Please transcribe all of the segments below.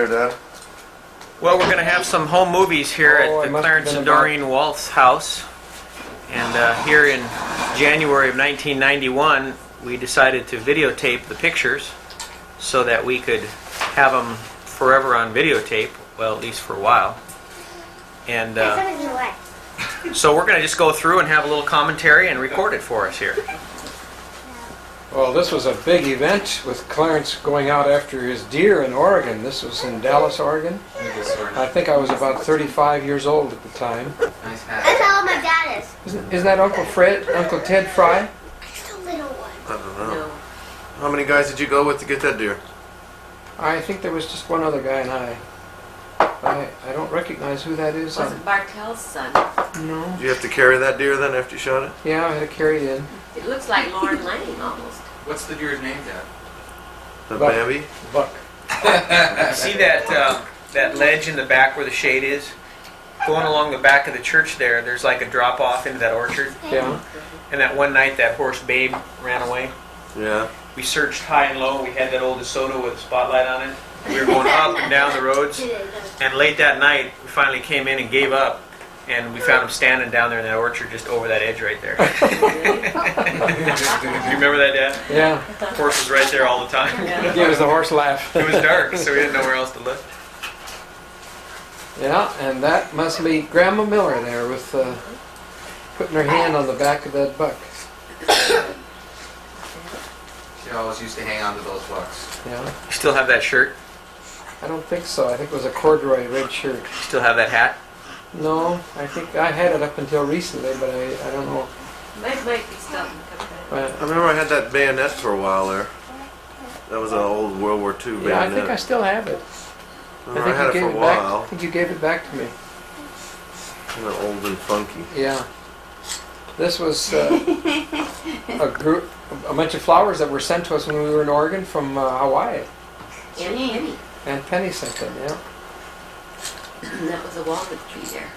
there, Dad? Well, we're going to have some home movies here Oh, at it the must have Clarence been and about- Doreen Walth's house. And here in January of 1991, we decided to videotape the pictures so that we could have them forever on videotape, well, at least for a while. And so we're going to just go through and have a little commentary and record it for us here. Well, this was a big event with Clarence going out after his deer in Oregon. This was in Dallas, Oregon. I think I was about 35 years old at the time. Nice hat. That's how my dad is. Isn't that Uncle Fred, Uncle Ted Fry? Just a little one. I don't know. No. How many guys did you go with to get that deer? I think there was just one other guy and I. I don't recognize who that is. Was it Bartell's son? No. Did you have to carry that deer then after you shot it? Yeah, I had to carry it in. It looks like Lauren Lang almost. What's the deer's name, Dad? The Buck. Bambi? Buck. See that ledge in the back where the shade is? Going along the back of the church there's like a drop off into that orchard. Yeah. And that one night that horse Babe ran away. Yeah. We searched high and low. We had that old DeSoto with a spotlight on it. We were going up and down the roads. And late that night, we finally came in and gave up. And we found him standing down there in that orchard just over that edge right there. Do you remember that, Dad? Yeah. The horse was right there all the time. He gave us the horse laugh. It was dark, so we didn't know where else to look. Yeah, and that must be Grandma Miller there with putting her hand on the back of that buck. She always used to hang on to those bucks. Yeah. You still have that shirt? I don't think so. I think it was a corduroy red shirt. You still have that hat? No, I think I had it up until recently, but I don't know. Might be something. But, I remember I had that bayonet for a while there. That was an old World War II bayonet. yeah, I think I still have it. Remember I had it for a I while. think you gave it back to me. Kind of old and funky. Yeah. This was a bunch of flowers that were sent to us when we were in Oregon from Hawaii. And Penny. And Penny sent them, yeah. That was a walnut tree there.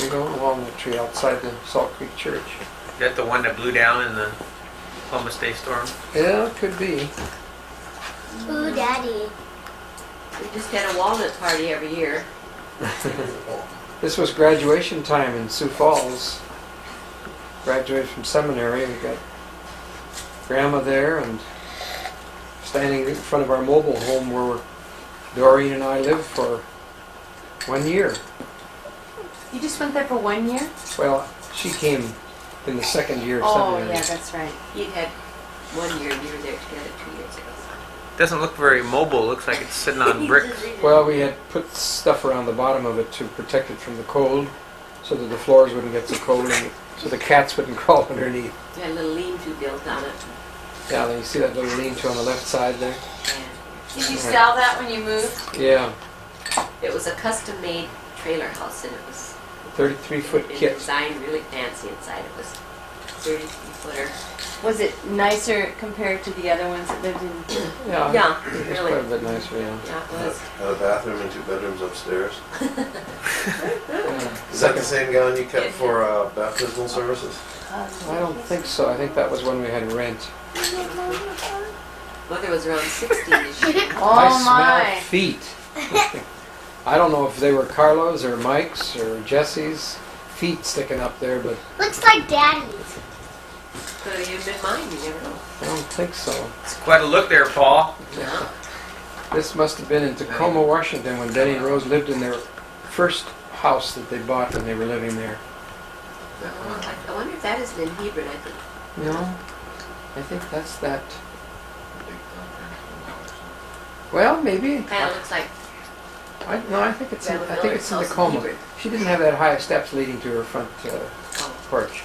We go along the tree outside the Salt Creek Church. Is that the one that blew down in the Columbus Day storm? Yeah, it could be. Ooh, Daddy. We just had a walnut party every year. This was graduation time in Sioux Falls. Graduated from seminary. We got Grandma there and standing in front of our mobile home where Doreen and I lived for 1 year. You just went there for 1 year? Well, she came in the second year of Oh, seminary. yeah, that's right. You'd had 1 year and you were there together 2 years ago. Doesn't look very mobile. Looks like it's sitting on bricks. Well, we had put stuff around the bottom of it to protect it from the cold, so that the floors wouldn't get so cold, and so the cats wouldn't crawl underneath. You had a little lean-to built on it. Yeah, then you see that little lean-to on the left side there? Did you sell that when you moved? Yeah, It was a custom-made trailer house and it was 33-foot been kit. designed really fancy inside. It was 33-footer. Was it nicer compared to the other ones that lived in? Yeah, Yeah, it's really. quite a bit nicer, yeah. Yeah, it was. Had a bathroom and 2 bedrooms upstairs. Yeah. Is that the same gown you kept for baptismal services? I don't think so. I think that was when we had rent. Mother was around 60 this year. Oh I my! smell feet. I don't know if they were Carlo's or Mike's or Jesse's feet sticking up there, but Looks like Daddy's. Could have even been mine, you never know. I don't think so. It's quite a look there, Paul. Yeah. This must have been in Tacoma, Washington, when Benny and Rose lived in their first house that they bought when they were living there. I wonder if that is in Hebron, I think. No, I think that's that. Well, maybe. Kind of looks like No, I think it's in, Grandma I think Miller's it's in house in Tacoma. Hebron. She didn't have that high steps leading to her front porch.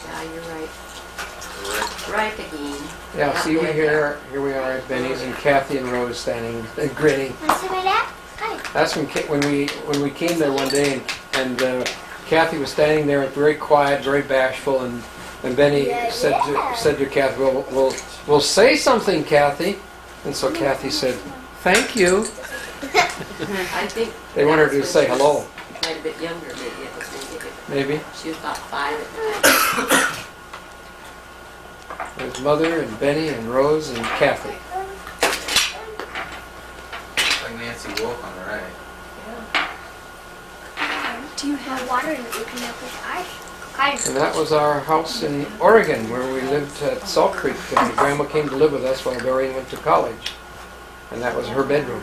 Yeah, you're right. Right again. Yeah, Not see, there here we are at Benny's, and Kathy and Rose standing and grinning. Want to see my dad? Hi. That's when we came there one day, and Kathy was standing there, very quiet, very bashful, and Benny said to Kathy, "We'll say something, Kathy." And so Kathy said, "Thank you." I think They that wanted was her to when say she was hello. Quite a bit younger, maybe it was maybe a bit. Maybe. She was about 5 at the time. There's Mother and Benny and Rose and Kathy. like Nancy Wolf on the right. Do you have water in the can I push ice? And that was our house in Oregon where we lived at Salt Creek. And Grandma came to live with us while Doreen went to college. And that was her bedroom.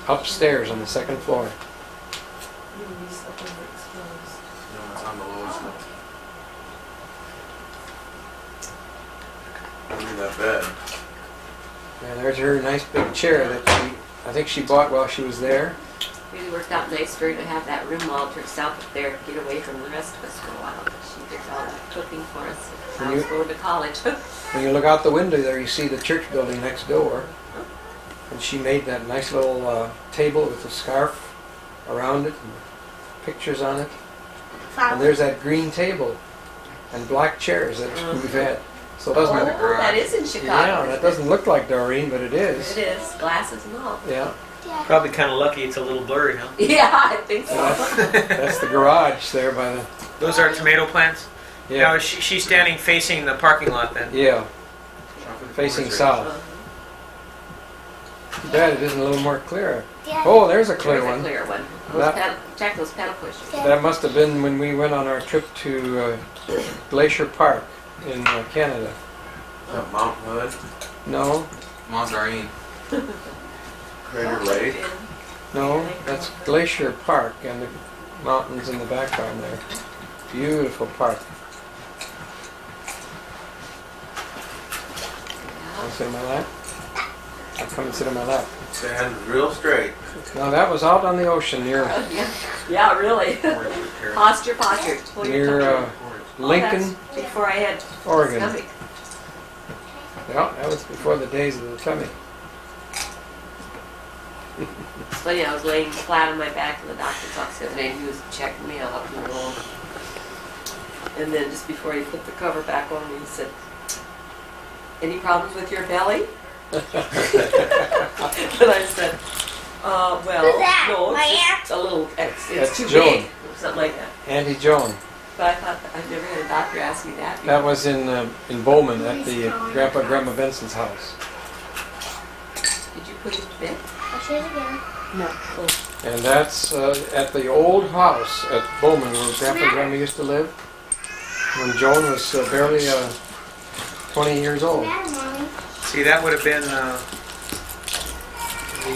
Upstairs on the second floor. No, it's on the lowest level. Look at that bed. And there's her nice big chair that I think she bought while she was there. Really worked out nice for her to have that room all to herself up there, get away from the rest of us for a while. But she did all that cooking for us. I was going to college. When you look out the window there, you see the church building next door. And she made that nice little table with a scarf around it and pictures on it. And there's that green table and black chairs that we've had. So it doesn't the Oh, garage. that is in Chicago. yeah, that doesn't look like Doreen, but it is. It is, glasses and all. Yeah, Probably kind of lucky it's a little blurry, huh? Yeah, I think so. that's the garage there by the. Those are tomato plants? Now, Yeah, is she's standing facing the parking lot then? yeah, Off of the facing corners south. Too bad it isn't a little more clear. Dad, Oh, there's a clear There's a one. clear one. That- Check those pedal pushers. That must have been when we went on our trip to Glacier Park in Canada. That Mount Hood, No, there. Mont Doreen. Crater Lake. no, that's Glacier Park and the mountains in the background there. Beautiful park. Want to sit on my lap? I'll come and sit on my lap. Stand real straight. Now that was out on the ocean near Yeah, really. Forward, Carol. Posture. Pull your near tummy. Forward. Lincoln, That's before I had Oregon. stomach. Yeah, that was before the days of the tummy. It's funny, I was laying flat on my back in the doctor's office the other day, and he was checking me out up in the room. And then just before he put the cover back on me, he said, "Any problems with your belly?" And I said, well, Who's that? no, My it's just a little, it's That's too Joan. big, or something like that. Auntie Joan. But I thought, I've never had a doctor ask me that That before. was in Bowman at the Grandma Benson's house. Did you put it to bed? I'll say it again. No. And that's at the old house at Bowman where Grandpa and Grandma used to live when Joan was barely 20 years old. Matter, Mommy. See, that would have been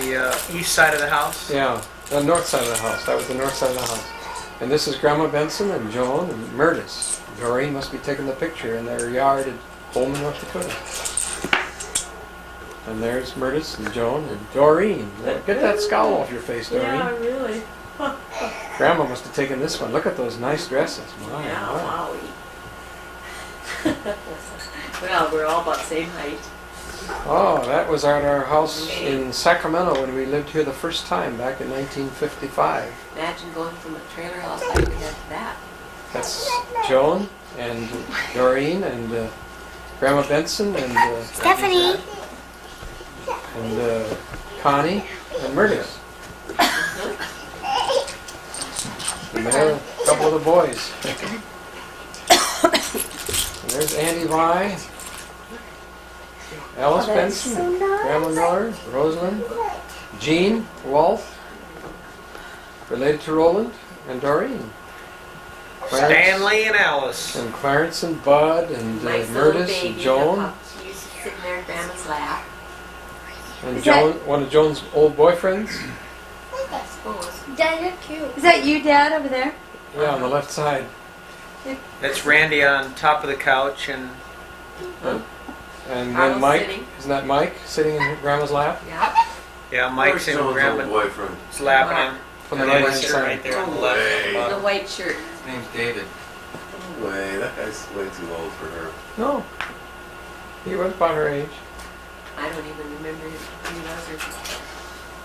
the east side of the house. Yeah, the north side of the house. That was the north side of the house. And this is Grandma Benson and Joan and Murtis. Doreen must be taking the picture in their yard at Bowman, North Dakota. And there's Murtis and Joan and Doreen. Get that scowl off your face, Doreen. Yeah, really. Grandma must have taken this one. Look at those nice dresses. My, Yeah, my. wowie. Well, we're all about the same height. Oh, that was at our house in Sacramento when we lived here the first time back in 1955. Imagine going from a trailer house like we had to that. That's Joan and Doreen and Grandma Benson and Stephanie. Connie and Murtis. And there, a couple of the boys. And there's Andy Vi, Alice Benson, Grandma Miller, Rosalind, Jean Walth, related to Roland, and Doreen. Stanley and Alice. And Clarence and Bud and Nice little Murtis baby. and Joan. She used to sit in there in Grandma's lap. And Is Joan, one of Joan's old boyfriends. I suppose. Dad, you're cute. Is that you, Dad, over there? Yeah, on the left side. That's Randy on top of the couch, and And then Carl's Mike, sitting. isn't that Mike sitting in Grandma's lap? Yeah. yeah, Mike's in Joan's old Grandma's boyfriend. lap, and From the I'm right right hand right side. there on the left. on the The bottom. white shirt. His name's David. Way, that guy's way too old for her. No, he was about her age. I don't even remember who he was or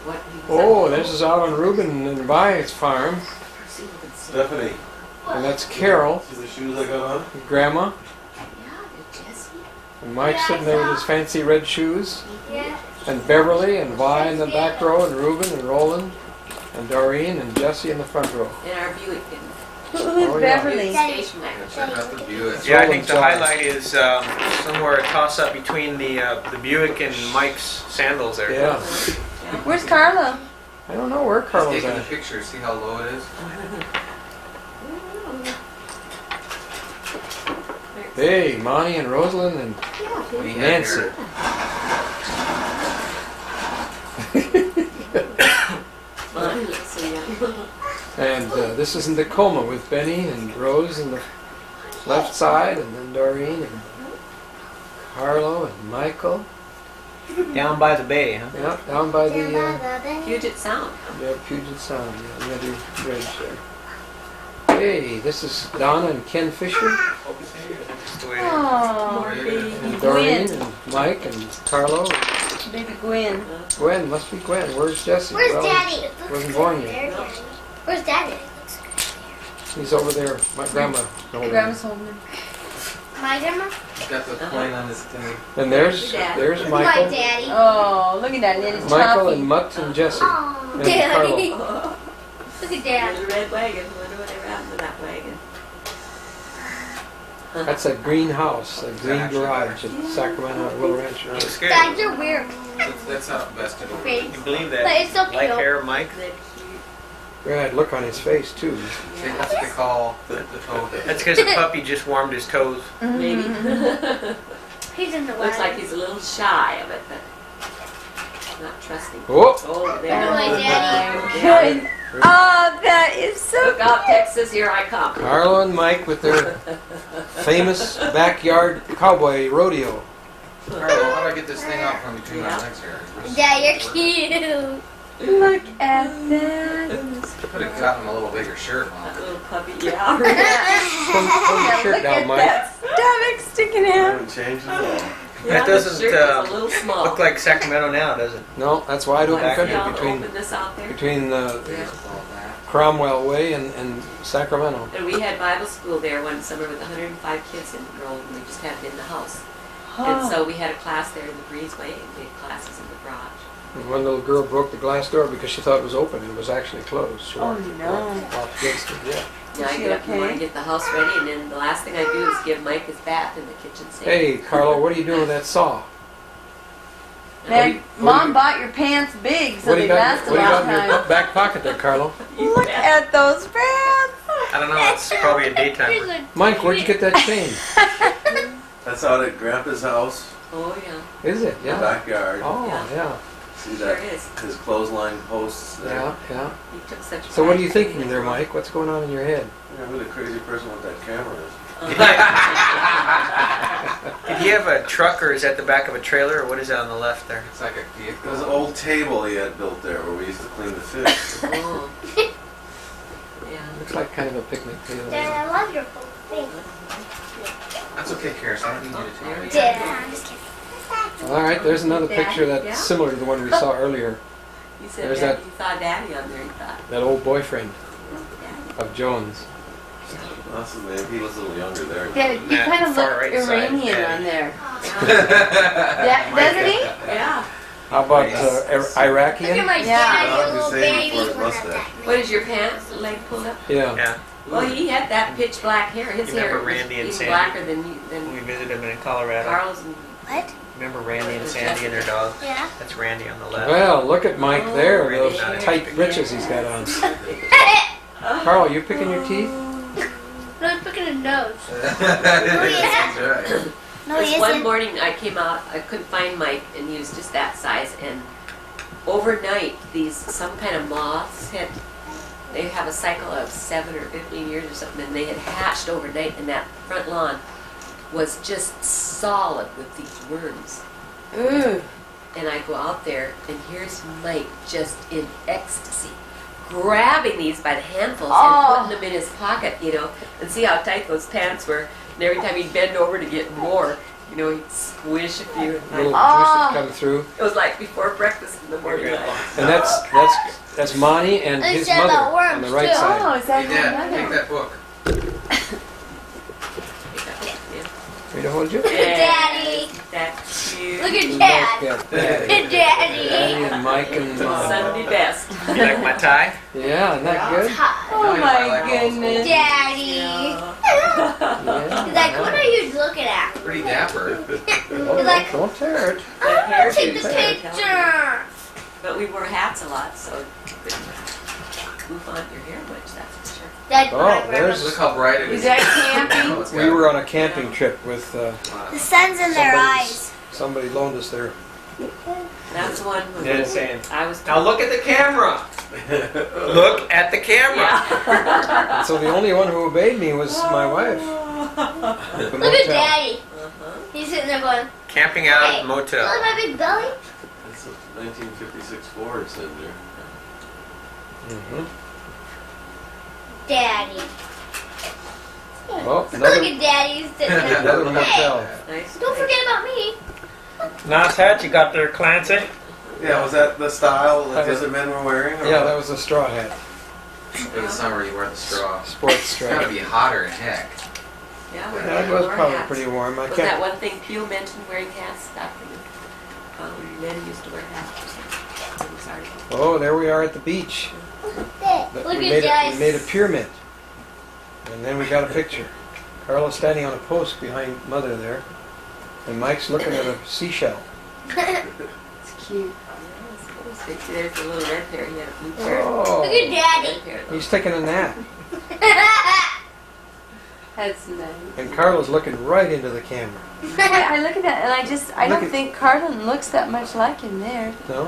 what he was. Oh, this is out on Reuben and Vi's farm. Stephanie, And that's Carol, see the shoes I got on? Grandma. Yeah, did Jesse? And Mike's sitting there with his fancy red shoes. Yeah. And Beverly and Vi in the back row and Reuben and Roland. And Doreen and Jesse in the front row. In our Buick didn't. Who's Oh, yeah. Beverly? Station wagon. Check out the view. Yeah, I think the Roland highlight is somewhere a toss-up between the Buick and Mike's sandals there. Yeah. Where's Carla? I don't know where He's Carl's taking the at. picture, see how low it is? Hey, Monty and Rosalind and When he had Nancy. hair. Mine looks so young. And this is in the coma with Benny and Rose in the left side, and then Doreen and Carlo and Michael. Down by the bay, huh? Yeah, down by the Puget Sound. Puget Sound, yeah, another bridge there. Hey, this is Donna and Ken Fisher, Oh, and Doreen and Mike and Carlo. baby Gwen. Gwen, must be Gwen. Where's Jesse? Where's Well, Daddy? wasn't born yet. There, Daddy. Where's Daddy? He's over there. My grandma. Grandma's holding him. My grandma? He's got the coin on his thing. And there's My Michael. daddy. Oh, look at that little Michael toffee. and Mutt and Jesse. Oh, And Daddy. Carlo. Look at There's Dad. a red wagon. Wonder whatever happened to that wagon. That's a green house, a green garage at Sacramento at Willow Ranch. Looks good. Dads are weird. That's not best to do. Face. Can you believe But that? it's so Light cute. hair, Mike. Isn't that Good look on his face too. See, that's what they call the toe. That's because the puppy just warmed his toes. cute? Maybe. He's in the way. Looks like he's a little shy of it, but not trusting. Oh, Oh, there Oh, my goes daddy. Daddy. Oh, that is so Look out, Texas, here I come. Carlo and Mike with their famous backyard cowboy rodeo. Carlo, how do I get this thing out from between my legs here? Dad, you're cute. Look at that. Could have gotten him a little bigger shirt on. That little puppy, yeah. Pull your Yeah, shirt look down, at Mike. that stomach sticking I out. haven't changed at all. Yeah, That doesn't, the shirt is a little small. Look like Sacramento now, does it? No, that's wide open Like, see country how between open this out there? There's all that. Cromwell Way and Sacramento. And we had Bible school there one summer with 105 kids enrolled, and we just had it in the house. And so we had a class there in the breezeway, and we had classes in the garage. And one little girl broke the glass door because she thought it was open and it was actually closed. She Oh, walked no. off against it, yeah. Now I Is she get up in the okay? morning, get the house ready, and then the last thing I do is give Mike his bath in the kitchen sink. Hey, Carlo, what are you doing with that saw? Man, Mom bought your pants big so What do they you got, last a what do you long got in your time. back pocket there, Carlo? Look at those pants. I don't know, it's probably a daytimer. Mike, where'd you get that chain? That's out at Grandpa's house, Oh, yeah. Is it? the Yeah. backyard. Oh, yeah. See Sure that? is. His clothesline posts there. Yeah, yeah. He took such So what are you pride in thinking it. there, Mike? What's going on in your head? Yeah, who the crazy person with that camera is. Did he have a truck or is that the back of a trailer or what is that on the left there? It's like a It vehicle. was an old table he had built there where we used to clean the fish. Oh. Yeah. Looks like kind of a picnic table. Dad, I love your face. That's okay, Charis. I don't need you to tell me. Dad, I'm just kidding. All right, there's another Daddy, picture that's yeah. similar to the one we saw earlier. He said There's that that- he saw Daddy on there, he thought. That old boyfriend Daddy. of Jones. That's his name. He was a little younger there. Dad, you That kind of far look right side, Iranian Daddy. on there. Yeah. Doesn't he? Yeah. How about Look at Iraqian? my Yeah. dad, Well, you little I'm just saying baby. before his mustache. What is your pants leg pulled up? Yeah. Yeah, Well, he had that pitch black hair. His You hair remember was Randy and even Sandy? blacker than you, we than visited him in Colorado. Carl's. And What? Remember Randy and Sandy and their dog? Yeah. That's Randy on the left. Well, look at Mike there, Oh, those really? tight breeches he's got on. Carl, you picking your teeth? No, he's picking his nose. That's right. No, he This one isn't. morning I came out, I couldn't find Mike, and he was just that size. And overnight, some kind of moths they have a cycle of 7 or 15 years or something, and they had hatched overnight, and that front lawn was just solid with these worms. Ooh. And I go out there, and here's Mike just in ecstasy, grabbing these by the handfuls Oh. and putting them in his pocket, and see how tight those pants were. And every time he'd bend over to get more, he'd squish a few. Little juice Oh. that come through. It was like before breakfast in the morning. And that's Monty and They his said mother about worms, on the right too. side. Oh, is that Hey, your Dad, take mother? that book. Ready to hold you? Daddy. That's cute. Look at Dad. Yeah, Daddy. Daddy. And Mike and Sunday best. You like my tie? yeah, isn't that good? Hi. Oh I my like all those goodness. Daddy. Yeah. He's like, what are you looking at? Pretty dapper. He's like, Don't tear it. The hair take dude's the there, tell me. picture. But we wore hats a lot, so you couldn't move on your hair much, that's for sure. That's Oh, my grandma. there's- Look how bright it is. Was that camping? Oh, it's We got- were on a camping trip with The sun's in their eyes. somebody loaned us their. That's one when Dad's saying, I was. now look at the camera. Look at the camera. Yeah. So the only one who obeyed me was my wife. The Look at motel. Daddy. Uh-huh. He's sitting there going, Camping out at the look motel. at my big belly. It's a 1956 Ford in there. Mhm. Daddy. Oh, Look another, at Daddy sitting there. another Hey, motel. Nice. don't forget about me. Nice hat you got there, Clancy. Yeah, was that the style that the other men were wearing? or Yeah, what? that was a straw hat. For the summer, you wear the straw. Sports It's gotta straw. be hotter in heck. Yeah, Yeah, it was probably pretty warm. I Was that can't. one thing Pugh mentioned, wearing hats? Back when men used to wear hats or something. In this article. Oh, there we are at the beach. Look But at we made Daddy. we made a pyramid, and then we got a picture. Carla's standing on a post behind Mother there, and Mike's looking at a seashell. It's cute. See, there's the little red pair. He had a blue pair. Look Oh, at Daddy. Red pair, though. he's taking a nap, That's nice. and Carla's looking right into the camera. I look at that and I Look don't at- think Carlen looks that much like him there. No?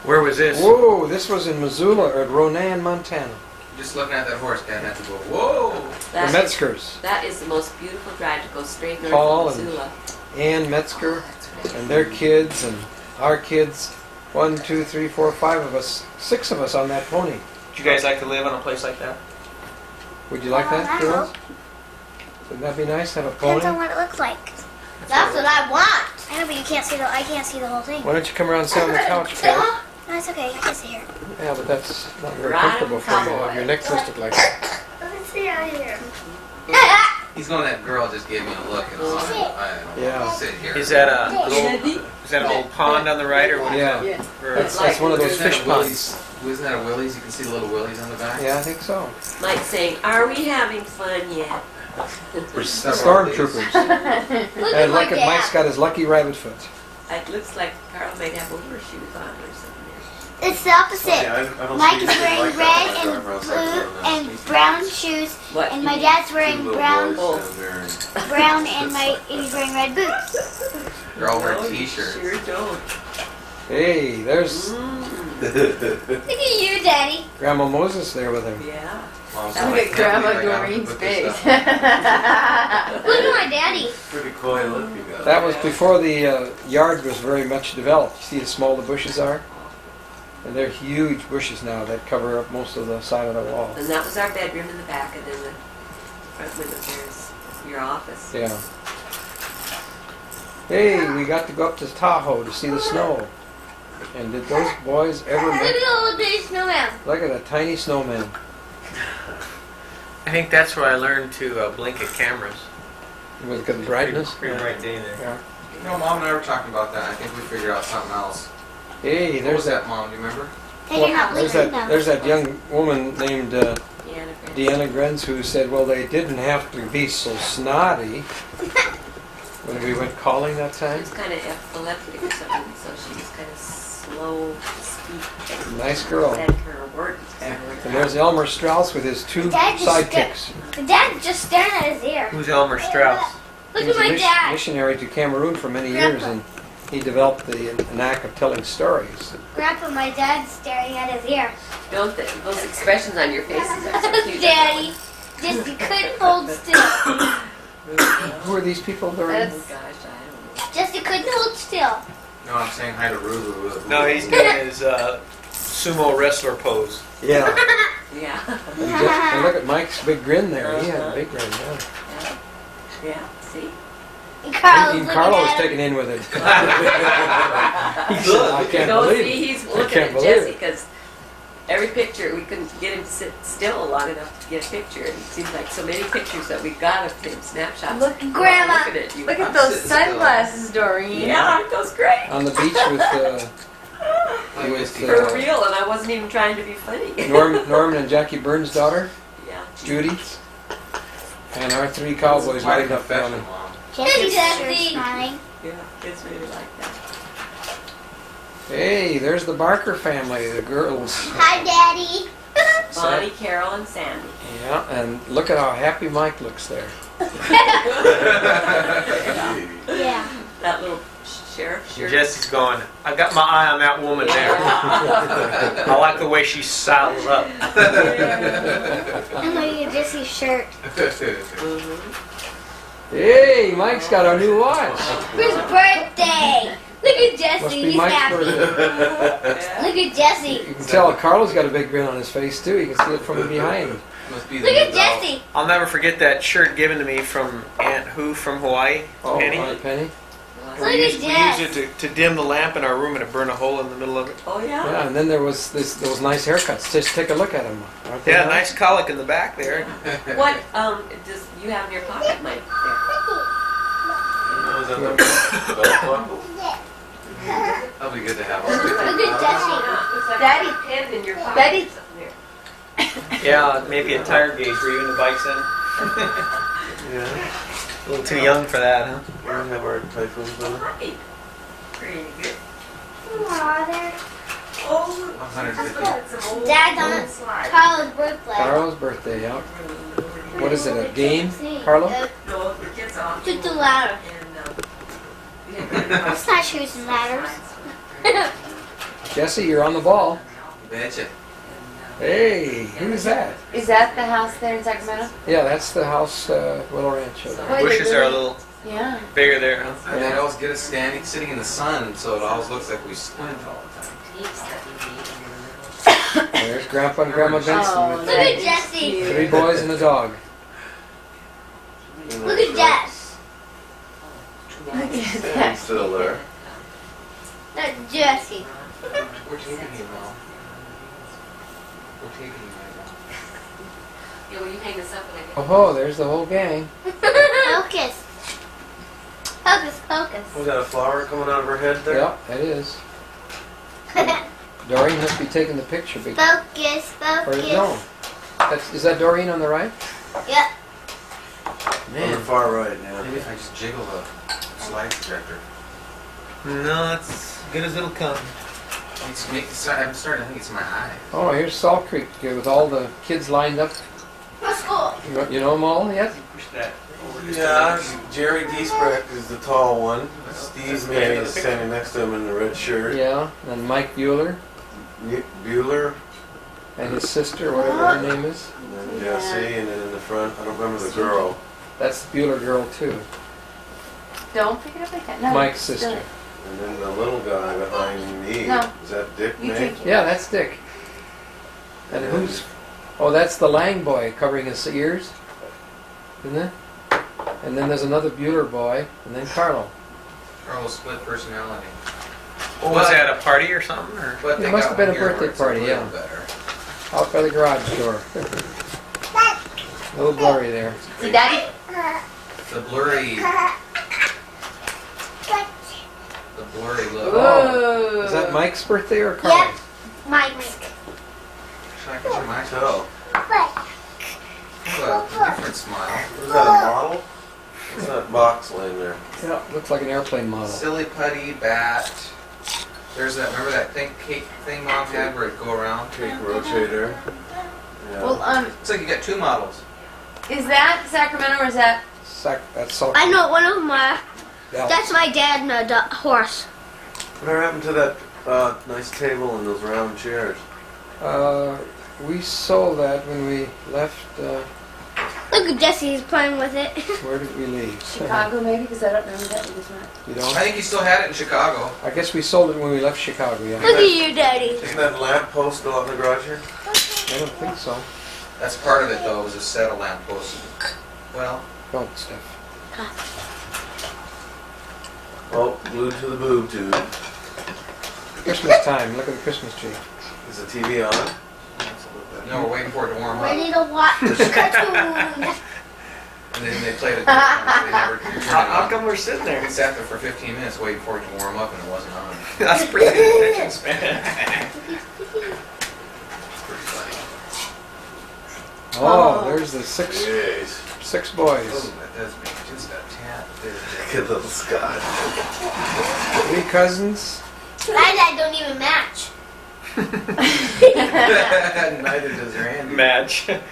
Where was this? Whoa, this was in Missoula, or at Ronan, Montana. Just looking at that horse, Dad had to go, whoa! That The is- Metzgers, That is the most beautiful drive to go straight north Paul of and- Missoula. Ann Metzger, and their kids, and our kids. 1, 2, 3, 4, 5 of us, 6 of us on that pony. Would you guys like to live on a place like that? Would you like that, I girls? Wouldn't that be nice to have a Depends on pony? what it looks like. That's what I want. I know, but you can't see I can't see the whole thing. Why don't you come around and sit on the couch, Phil? No, it's okay. I can see here. Yeah, but that's not very Right comfortable for you. cowboy. Your neck twisted like that. Let's see out here. He's going, that girl just gave me a look and Yeah. sit here. Is that an old pond on the right, or what is Yeah. that? Or- That's one of those Isn't that fish a ponds. Willie's? Wasn't that a Willie's? You can see the little Willies on the back? Yeah, I think so. Mike's saying, "Are we having fun yet?" Stormtroopers. Look at And my look at Mike's dad. got his lucky rabbit foot. It looks like Carl might have overshoes on or something. It's the opposite. I don't Mike see is anything wearing like that red when I and drive around blue Sacramento. and brown shoes, What? and my dad's wearing Two little brown, boys down there and- brown, and he's wearing red boots. They're all wearing No, you t-shirts. Sure don't. Hey, there's Look at you, Daddy. Grandma Moses there with him. Yeah. Mom's Look like, at "Can't Grandma believe I got him to Doreen's put this face. stuff Look at my daddy. Pretty coy look you got. That was before the yard was very much developed. See how small the bushes are? And they're huge bushes now that cover up most of the side of the wall. And that was our bedroom in the back, and then the front window there's your office. Yeah. Hey, we got to go up to Tahoe to see the snow. And did those boys ever Look at make... the little bitty snowman. Look at a tiny snowman. I think that's where I learned to blink at cameras. With good brightness. Pretty bright day there. Yeah. You know, Mom and I were talking about that. I think we figured out something else. Hey, What there's was that... that, Mom? Do you remember? Hey, you're not There's blinking that, now. there's that young woman named Yeah, Deanna Grenz who said, well, they didn't have to be so snotty when we went calling that She time. was kind of epileptic or something, so she was kind of slow to speak. Nice girl. Said her words kind of like And there's Elmer Strauss with his 2 Dad just sidekicks. The dad just staring at his ear. Who's Elmer Strauss? Look He at was a my dad. missionary to Cameroon for many years, and he developed the knack of telling stories. Grandpa, my dad's staring at his ear. Don't those expressions on your faces are so cute. Daddy, just you couldn't hold still. Who are these people, Doreen? Oh gosh, I don't know. Just you couldn't hold still. No, I'm saying hi to Ruru. No, he's doing his sumo wrestler pose. Yeah. Yeah. And look at Mike's big grin there. He had a big grin, yeah. Yeah. Yeah. See? And Carl was Even looking Carlo was at him. taken in with it. He said, I can't No, believe see, it. he's I looking can't at believe Jesse it. because every picture we couldn't get him to sit still long enough to get a picture. And it seems like so many pictures that we got of him, snapshots. Look, We're all Grandma. looking at you. Look at I'm those sitting still. sunglasses, Doreen. Yeah, it goes great. On the beach with For real, and I wasn't even trying to be funny. Norman and Jackie Burns' daughter, Yeah. Judy, and our 3 cowboys lined up down in. Mom. Hey, It's Jesse. sure smiling. Yeah, kids really like that. Hey, there's the Barker family, the girls. Hi, Daddy. Bonnie, Carol, and Sandy. Yeah, and look at how happy Mike looks there. Yeah. That little sheriff shirt. Jesse's going, I got my eye on that woman there. I like the way she saddles up. And look at Jesse's shirt. Hey, Mike's got a new watch. For his birthday. Look at Jesse. Must be He's Mike's happy. birthday. Look at Jesse. You can tell Carl's got a big grin on his face too. You can see it from behind. Must be the Look new at belt. Jesse. I'll never forget that shirt given to me from Aunt Who from Hawaii, Oh, Penny. Aunt Penny. Look We at used Jess. it to dim the lamp in our room and to burn a hole in the middle of it. Oh, yeah? Yeah, and then there was those nice haircuts. Just take a look at them. Aren't they Yeah, nice colic in the back there. What does you have in your pocket, Mike? Was that the belt buckle? That'll be good to have. Look at Jesse. Daddy, pin in your pocket. Daddy. Yeah, maybe a tire gauge. Were you in the bikes then? Yeah. A little too young for that, huh? We don't have our typhoons on it. Right. Pretty good. Water. Oh, 150. Dad's on Carl's birthday. Carl's birthday, yeah. What is it, a game, Carlo? No, the kids on. Toot the ladder. And, It's not shoes and ladders. Jesse, you're on the ball. Betcha. Hey, who's that? Is that the house there in Sacramento? Yeah, that's the house, Willow Ranch. over there. Boy, they Bushes are a really- little Yeah. bigger there, huh? And they always get us sitting in the sun, so it always looks like we squint all the time. There's Grandpa and Grandma Benson Oh, with Look that at is Jesse. cute. 3 boys and a dog. Look at Jess. Stan's still there. That's Jesse. We're taking you, Mom. We're taking you right yeah, will you hang this up when I get Oh, there's the whole gang. Focus. Focus, focus. Was that a flower coming out of her head there? Yeah, it is. Doreen must be taking the picture. Focus, Or no. focus. Is that Doreen on the right? Yep. On the Man, far right, now. yeah. Maybe if I just jiggle the slide projector. No, it's good as it'll come. I'm starting to think it's my eye. oh, here's Salt Creek here with all the kids lined up. Let's go. You know them all yet? Push that. Yeah, Jerry Giesbrecht is the tall one. Steve May is standing next to him in the red shirt. Yeah, and Mike Bueller Bueller, and his sister, whatever her name is. and then Jesse, and then in the front, I don't remember the girl. That's the Bueller girl too. Don't pick it up like that. No. Mike's still sister. it. And then the little guy behind me. No. Is that Dick You May? take it. Yeah, that's Dick. And who's? Oh, that's the Lang boy covering his ears, isn't it? And then there's another Bueller boy, and then Carlo. Carl's split personality. What was that, a party or something? Or? But It they must got have been one a here birthday where it's party, little yeah. Better. Out by the garage door. A little blurry there. See, Daddy? The blurry look. Ooh. Is that Mike's birthday or Carlo's? Mike's. Should I picture my Tell. a different smile? Was that a model? What's that box laying there? Yeah, looks like an airplane model. Silly putty, bat. There's that, remember that cake thing Mom had where it'd go around? Cake rotator. Yeah. Well, It's like you got 2 models. is that Sacramento or is that? That's Salt I Creek. know one of my. Yeah. That's my dad and a horse. Whatever happened to that nice table and those round chairs? We sold that when we left. Look at Jesse, he's playing with it. Where did we leave? Chicago maybe? Because I don't remember that one. Not. You I don't? think you still had it in Chicago. I guess we sold it when we left Chicago. Yeah. Look at you, Daddy. Isn't that lamp post still out in the garage here? I don't think so. That's part of it though, was a set of lampposts. Well, Don't, Steph. Oh, glued to the boob tube. Christmas time. Look at the Christmas tree. Is the TV on? no, we're waiting for it to warm up. Ready to watch cartoon. And then they played it. They never turned it How on. come we're sitting there? We sat there for 15 minutes waiting for it to warm up and it wasn't on. That's pretty good attention span. It's pretty funny. Oh, there's the six Jeez. boys. Oh, that does make just a tad bit. Good little Scott. 3 cousins My dad don't even match. Neither does Randy. Match. That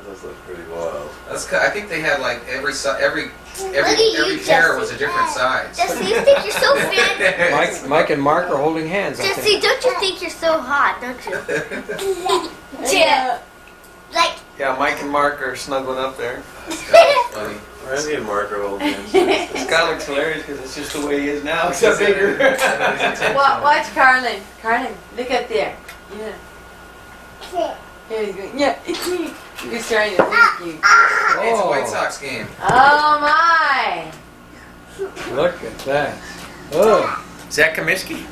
does look pretty wild. I think they had like every you, chair was a Jesse. different size. Jesse, you think you're so fancy? Mike and Mark are holding hands, I Jesse, think. don't you think you're so hot, don't you? Yeah. Like, Yeah, Mike and Mark are snuggling up there. Funny. Randy and Mark are holding hands. Scott looks hilarious because it's just the way he is now. He's bigger. Watch Carlen. Carlen, look up there. Yeah. Yeah, he's going, yeah, it's me. He's trying to thank you. Hey, it's a White Sox game. Oh my! Look at that. Oh, Is that Comiskey?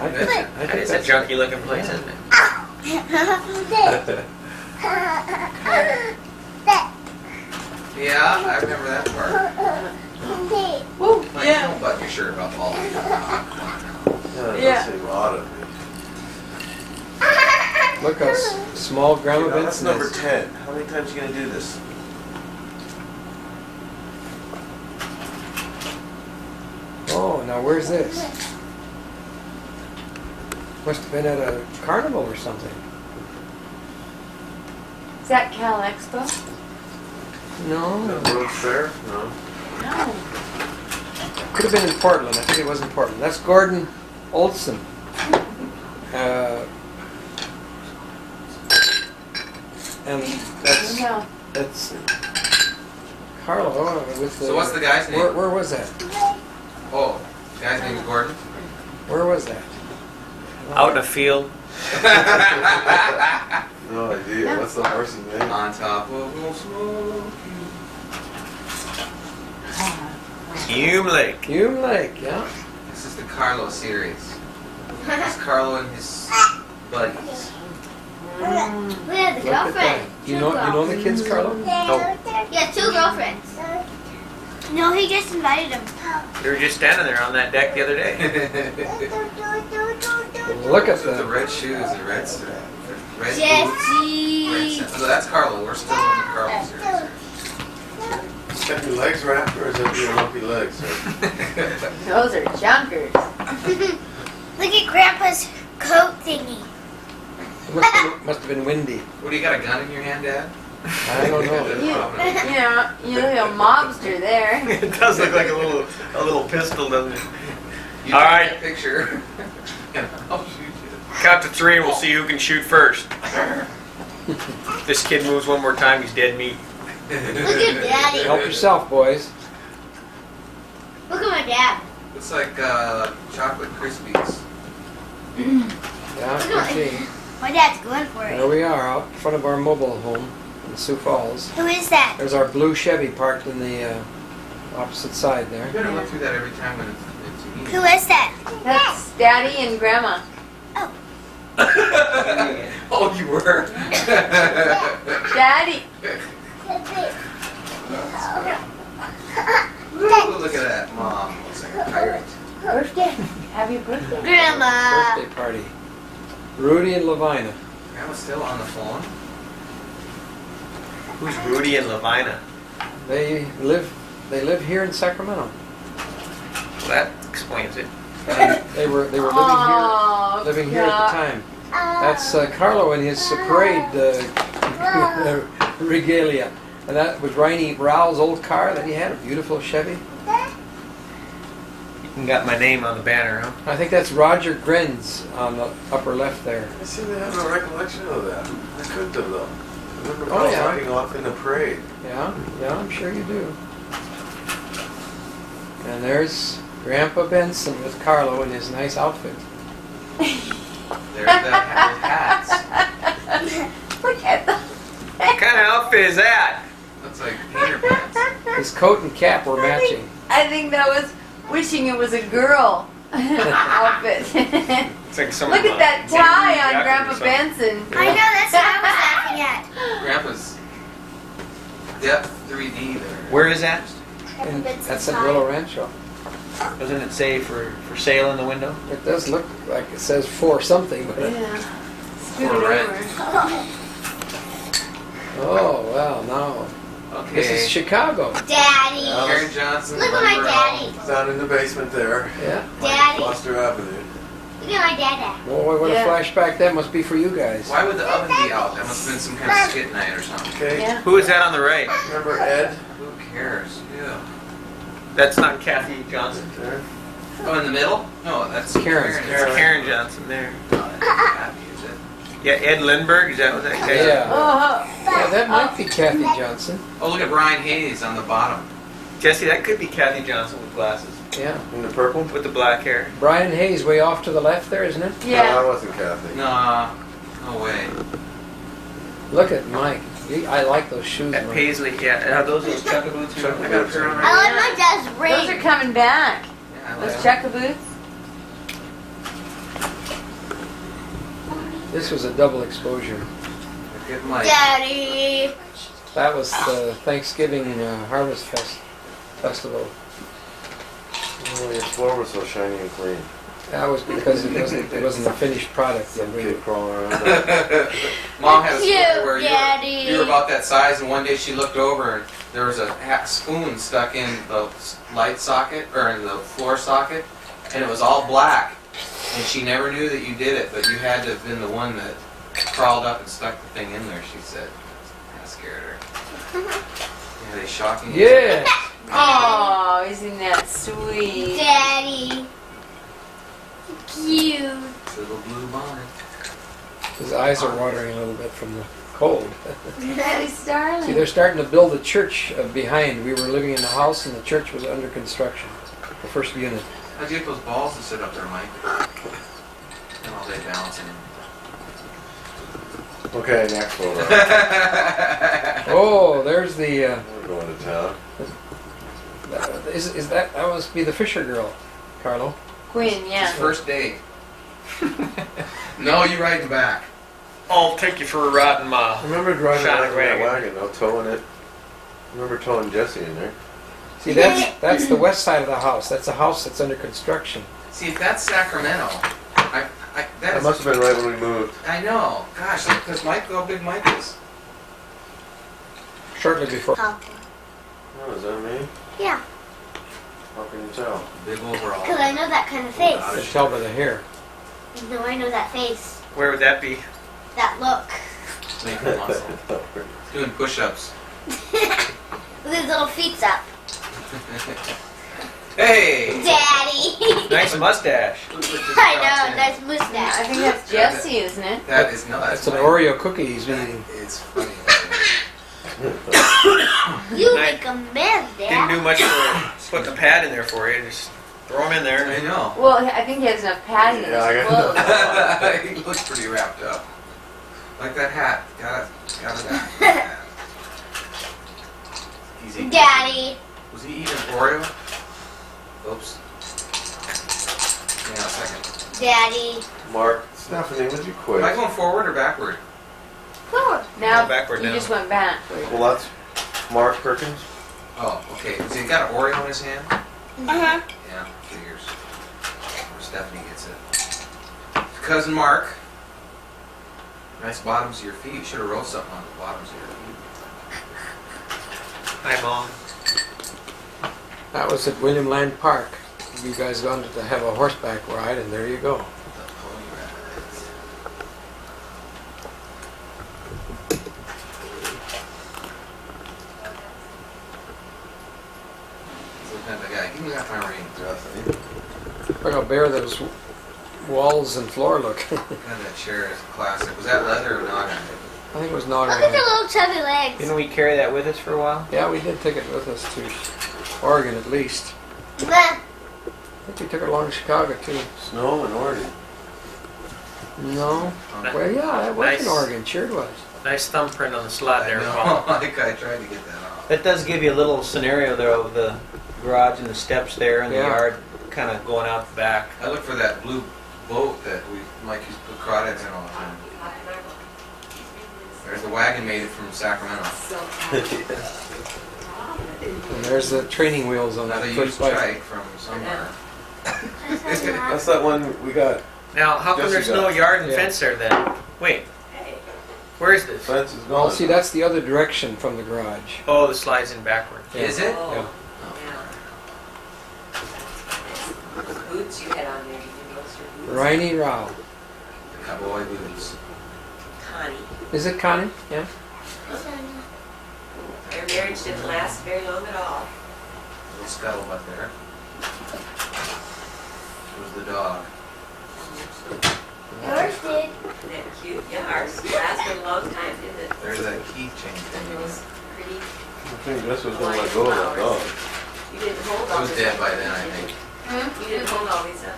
I think That is a that's junky looking place, isn't it? Yeah, I remember that part. Woo, Mike, yeah. don't button your shirt about all of you. That Yeah. does seem odd of me. Look how small Grandma Now, that's Benson number is. 10. How many times are you going to do this? Oh, now where's this? Must have been at a carnival or something. Is that Cal Expo? No, That World's Fair? No. No. could have been in Portland. I think it was in Portland. That's Gordon Olson. And No. that's Carlo with the. So what's the guy's name? Where was that? Oh, the guy's name's Gordon. Where was that? Out in a field. No idea. What's the horse's name? On top of Old Smoky. Hume Lake. Hume Lake, yeah. This is the Carlo series. It's Carlo and his buddies. we have the Look at girlfriend. that. You know the kids, Carlo? Oh, Yeah, 2 girlfriends. No, he just invited them. they were just standing there on that deck the other day. Look at The that. red shoes, the red strap, the red boots, red Jesse. set. So that's Carlo. We're still in the Carlo series. Is that your legs wrapped or is that your lumpy legs? Those are junkers. Look at Grandpa's coat thingy. Must have been windy. What do you got, a gun in your hand, Dad? I don't know. You know, a mobster there. It does look like a little pistol, doesn't it? You All take right. that picture. And I'll shoot you. Count to 3 and we'll see who can shoot first. If this kid moves one more time, he's dead meat. Look at Daddy. Help yourself, boys. Look at my dad. Looks like chocolate Krispies. Yeah, okay. My dad's going for There it. we are, out in front of our mobile home in Sioux Falls. Who is that? There's our blue Chevy parked in the opposite side there. You better look through that every time when it's Who is that? That's Daddy and Grandma. Oh, you were? Daddy. Ooh, look at that. Mom looks like a pirate. Birthday. Happy birthday. Grandma. Birthday party. Rudy and Lavina. Grandma's still on the phone. Who's Rudy and Lavina? They live here in Sacramento. Well, that explains it. And they were Oh, living here at the time. That's Carlo in his parade regalia. And that was Riney Rao's old car that he had, a beautiful Chevy. You got my name on the banner, huh? I think that's Roger Grin's on the upper left there. I seem to have no recollection of that. I couldn't have though. I remember Oh, yeah. riding off in the parade. Yeah, I'm sure you do. And there's Grandpa Benson with Carlo in his nice outfit. There's that hats. Look at them. What kind of outfit is that? Looks like painter pants. His coat and cap were matching. I think that was wishing it was a girl outfit. It's like some Look at that tie on Grandpa Benson. I know, that's what I was laughing at. Grandpa's depth 3D there. Where is that? And that's at Willow Rancho. Doesn't it say for sale in the window? It does look like it says for something, but Yeah. Scoot it For rent. over. oh well, now Okay. This is Chicago. Daddy. Karen Johnson. Look at my Lumber daddy. Down in the basement there, Yeah. Daddy. Foster Avenue. Look at my dada. Well, what a Yeah. flashback that must be for you guys. Why would the oven be out? That must have been some kind of skit night or something. Okay. Yeah. Who is that on the right? Remember Ed? Who cares? Yeah. That's not Kathy Johnson. There. Oh, in the middle? No, that's Karen. It's Karen Johnson there. No, that's Kathy, is it? Yeah, Ed Lindbergh, is that what that guy is? Yeah. Oh, Yeah, that might be Kathy Johnson. Oh, look at Brian Hayes on the bottom. Jesse, that could be Kathy Johnson with glasses. Yeah. In the purple? With the black hair. Brian Hayes way off to the left there, isn't it? No, yeah. that wasn't Kathy. No, no way. Look at Mike. I like those shoes, At Mike. Paisley, yeah. Are those chukka boots? I got a pair on right I like my dad's Those are ring. coming back. Yeah, I Those like checker boots. This was a double exposure. Good Mike. Daddy. That was the Thanksgiving Harvest Festival. Oh, your floor was so shiny and clean. That was because it wasn't a finished product. Some yet. kid crawling around. Mom had a Cute, story where Daddy. you were about that size, and one day she looked over and there was a spoon stuck in the light socket, or in the floor socket, and it was all black. And she never knew that you did it, but you had to have been the one that crawled up and stuck the thing in there, she said. That scared her. Yeah, they shocking. Yeah. Oh, isn't that sweet? Daddy. Cute. Little blue bonnet. His eyes are watering a little bit from the cold. Daddy's See, darling. they're starting to build a church behind. We were living in a house and the church was under construction. The first unit. How'd you get those balls to sit up there, Mike? And all day balancing. Okay, next photo. Oh, there's the. We're going to town. Is that must be the Fisher girl, Carlo? Quinn, His yeah. first date. No, you ride the back. I'll take you for a ride in I my... remember driving Shiny around in that wagon. wagon, though, towing it. I remember towing Jesse in there. See, that's the west side of the house. That's a house that's under construction. See, if that's Sacramento, that That is, must have been right when we moved. I know. Gosh, look, because Mike, how big Mike is. Shortly before. Oh. Oh, is that me? Yeah, How can you tell? Big overall. because I know that kind of face. You can tell by the hair. No, I know that face. Where would that be? That look. Making muscle. Doing push-ups. With his little feet up. Hey! Daddy. Nice mustache. I know, nice mustache. I think that's Jesse, isn't it? That is no. That's That's an Mike. Oreo cookie he's eating. It's funny. You Nice. make a man, Didn't do Dad. much for putting a pad in there for you. Just throw them in there. I know. Well, I think he has enough padding in Yeah, I his got clothes. He looks pretty wrapped up. Like that hat. Got it. Easy. Daddy. Was he eating Oreo? Oops. Hang on a second. Daddy. Mark, Stephanie, would you quit? Am I going forward or backward? Forward. Now, Go backward you now. just went back. Well, that's Mark Perkins. Oh, okay. Has he got an Oreo in his hand? Uh-huh. Yeah, figures. Where Stephanie gets it. Cousin Mark. Nice bottoms of your feet. You should have wrote something on the bottoms of your feet. Hi, Mom. That was at William Land Park. You guys wanted to have a horseback ride, and there you go. The pony rides. Looking at the guy. Give me back my ring. Look how bare those walls and floor look. God, that chair is a classic. Was that leather or not? I think it was Look at the not. little chubby legs. Didn't we carry that with us for a while? Yeah, we did take it with us to Oregon at least. Bleh. I think we took it along to Chicago too. Snow in Oregon. No. Oh, Well, yeah, that was Nice. in Oregon. Sure it was. Nice thumbprint on the slot I there, know. Paul. Like I tried to get that off. That does give you a little scenario there of the garage and the steps there and the Yeah. yard kind of going out the back. I looked for that blue boat that Mike used to put crawdads in all the time. There's the wagon made it from Sacramento. And there's the training wheels on that Another first used bike. trike from somewhere. That's that one we got. Now, how come Jesse there's got no it. yard and Yeah. fence there then? Wait, Where is this? Fence is Oh, gone. see, that's the other direction from the garage. Oh, the slides in backward. Is it? Oh, Yeah. yeah. The boots you had on there, did you notice your boots? Rainy Rao. The cowboy boots. Connie. Is it Connie? Yeah. Their marriage didn't last very long at all. Little scuttlebutt there. There's the dog. Yours did. Isn't that cute? Yeah, ours lasted a long time, didn't it? There's that keychain thing. Those pretty, I think this was gonna let go of that dog. you didn't hold It all was this dead up. by then, I think. You didn't hold all these up.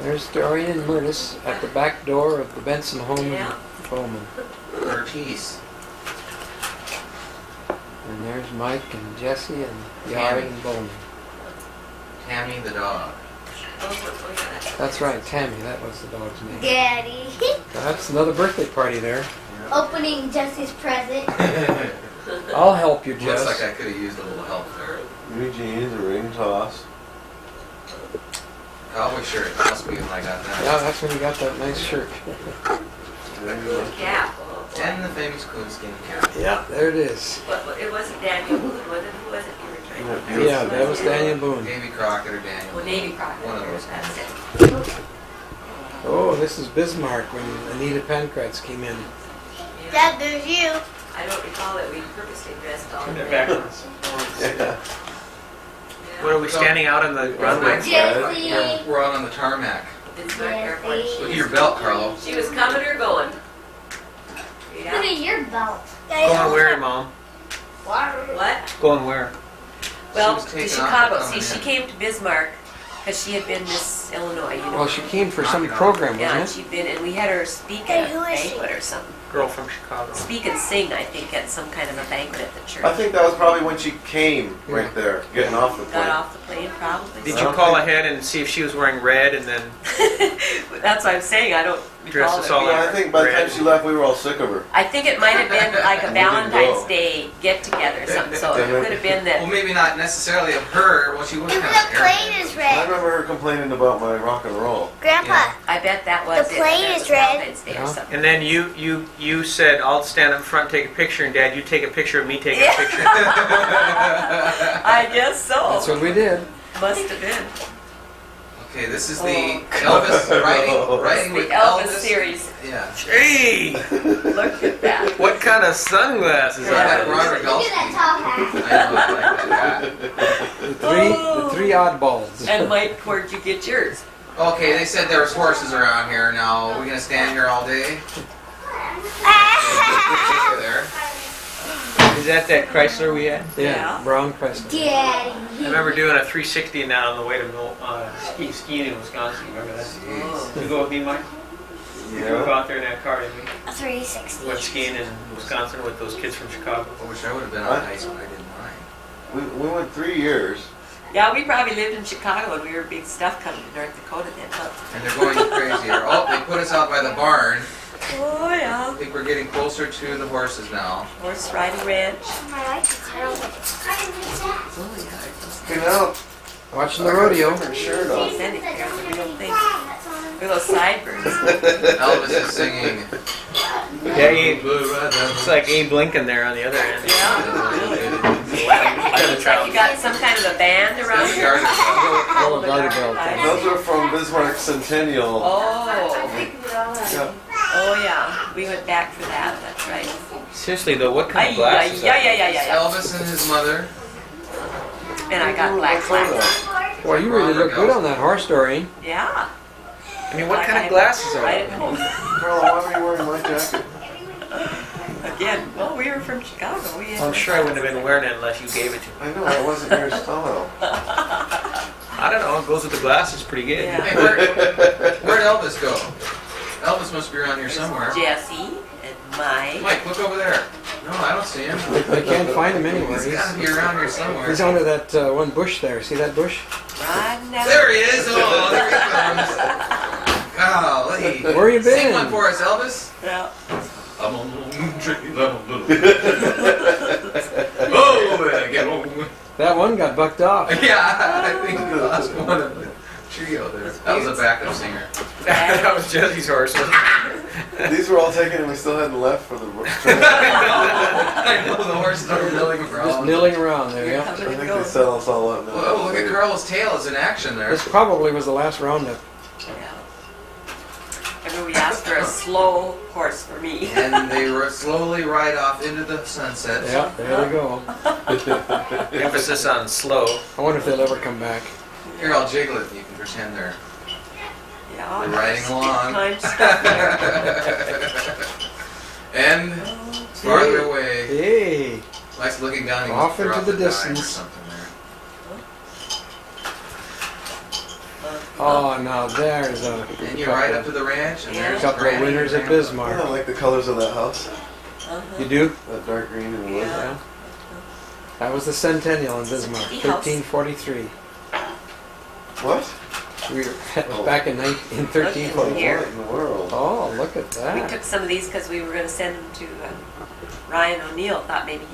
There's Dorian and Murtis at the back door of the Benson home Yeah. in Bowman. Ortiz. And there's Mike and Jesse and Yari and Bowman. Tammy the dog. Those were, oh yeah, that's. That's right, Tammy, that was the dog's name. Daddy. That's another birthday party there. Opening Jesse's present. I'll help you, Looks Jess. like I could have used a little help there. New jeans, a ring toss. Cowboy shirt. Must be when I got Yeah, that. that's when you got that nice shirt. There you go. Cap. Oh, boy. And the famous coonskin cap. Yeah, there it is. But it wasn't Daniel Boone, was it? Who was it you were trying to? Yeah, that was Daniel Boone. Davy Crockett or Daniel. Well, Navy Crockett. One of those That's guys. it. Oh, this is Bismarck when Anita Pankratz came in. Yeah. Dad, there's you. I don't recall that we purposely dressed all Turn in it that. backwards. Yeah. What are we standing out on the runway? Jesse. We're out on the tarmac. It's my airport. Look at your belt, Carlo. She was coming or going? Look Yeah. at your belt. Going where, Mom? What? Going where? Well, was to taken off Chicago. and See, coming she in. came to Bismarck because she had been Miss Illinois, you know. Well, she came for some program, Yeah, and wasn't she'd been, and we had her speak Hey, at a who is she? banquet or something. Girl from Chicago. Speak and sing, I think, at some kind of a banquet at the church. I think that was probably when she came right there, getting off the Got plane. off the plane, probably. Did I you don't call think- ahead and see if she was wearing red and then That's what I'm saying. I don't Dress recall us that all we- up. Yeah, I think by the time she left, we were all sick of her. I think it might have been like a We didn't Valentine's go. Day get together or something. So it could have been Well, that. maybe not necessarily of her. Well, she was If kind the of plane is I red. remember her complaining about my rock and roll. Grandpa, I bet that was The it. plane That is was red. Valentine's Day or Yeah. something. and then you said I'll stand up front, take a picture, and Dad, you take a picture of me taking Yeah. a picture. I guess so. That's what we did. Must have been. Okay, this is the Elvis writing The with Elvis series. Yeah. Hey, Look at that. what kind of sunglasses I are had those? Robert look at that Gulski. top hat. I know, I like that The three oddballs. And Mike, where'd you get yours? hat. Okay, they said there was horses around here. Now, are we gonna stand here all day? There. Is that Chrysler we had? Yeah, Yeah. Brown Chrysler. I Daddy. remember doing a 360 now on the way to skiing in Wisconsin. You remember that? You go with me, Mike? We drove Yeah. out there in that car, didn't we? A 360. Went skiing in Wisconsin with those kids from Chicago. I wish I would have been on ice when I didn't mind. We went 3 years. Yeah, we probably lived in Chicago and we were big stuff coming to North Dakota then. Huh? And they're going crazy here. Oh, they put us out by the barn. Oh I yeah. think we're getting closer to the horses now. Horse riding ranch. My life is terrible. Oh yeah. Okay, now. Watching the rodeo. Different shirt on. Authentic. There's the real thing. Look at those sideburns. Elvis is singing. Yeah, it's like Abe Lincoln there on the other end. Yeah. Looks like you got some kind of a band around The here. garden club. Oh, the garter belt. Those are from Bismarck Centennial. Oh. Oh yeah. We went back for that. That's right. Seriously though, what kind Ay, of glasses? yeah, are yeah, yeah, yeah, yeah. Elvis and his mother. And I got black slacks. Well, you really look good on that horse, Doreen. Yeah. I mean, what kind of glasses are Right they? at home. Carla, why were you wearing my jacket? Again, well, we were from Chicago. We had I'm sure I wouldn't have been wearing it unless you gave it to me. I know, that wasn't your style. I don't know, it goes with the glasses pretty good. Yeah. Hey, where'd Elvis go? Elvis must be around here somewhere. Jesse and Mike. Mike, look over there. No, I don't see him. I can't find him anywhere. He's got to be around here somewhere. He's under that one bush there. See that bush? Riding down. There he is! Oh, there he comes. Golly. Where you Sing been? one for us, Elvis. Yeah. I'm on a tricky little. Oh, when I get home. That one got bucked off. Yeah, I think we lost one of the trio there. That was a backup singer. That was Jesse's horse, wasn't it? These were all taken and we still hadn't left for the I know the horse started milling Just around. milling around there, You're yeah. I coming and think going. they set us all up now. Whoa, look at Carl's tail is in action there. This probably was the last roundup. Yeah. Remember we asked for a slow horse for me. And they slowly ride off into the sunset. Yeah, there they go. Emphasis on slow. I wonder if they'll ever come back. Here, I'll jiggle it and you can pretend they're Yeah. riding along. Time stuff there. And farther away. Hey, Nice looking down. He Off must into drop the dime or distance. something there. oh, now there's a And you ride up to the ranch, and Yeah. there's couple of Granny winners and at Grandpa. I Bismarck. like the colors of that house. You do? That dark green and wood. Yeah. That was the Centennial in Bismarck, Pretty house. 1343. What? We were back in Here. 1344. What in the world? Oh, look at We that. took some of these because we were going to send them to Ryan O'Neill. Thought maybe